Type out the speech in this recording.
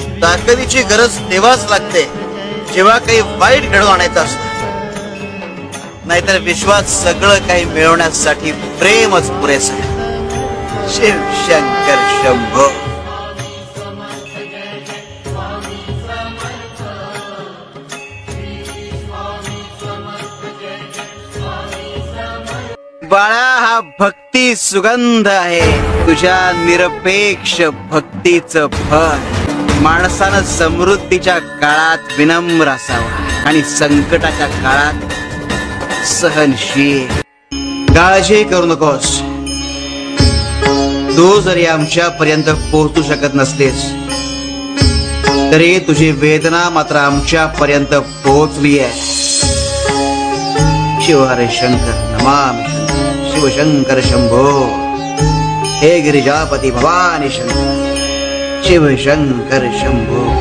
ताकदीची गरज तेव्हाच लागते जेव्हा काही वाईट घडवून आणायचं असतं, नाहीतर विश्वात सगळं काही मिळवण्यासाठी प्रेमच पुरेसं आहे. शिव शंकर शंभो. बाळा, हा भक्ती सुगंध आहे. तुझ्या निरपेक्ष भक्तीचं फळ. माणसानं समृद्धीच्या काळात विनम्र असावं आणि संकटाच्या काळात सहनशील. काळजी करू नकोस. तू जरी आमच्या पर्यंत पोहोचू शकत नसलीस तरी तुझी वेदना मात्र आमच्या पर्यंत पोहोचली आहे. शिव हरे शंकर नमामि शिवशंकर शंभो. हे गिरिजापती भवानी शंकर शिवशंकर शंभो.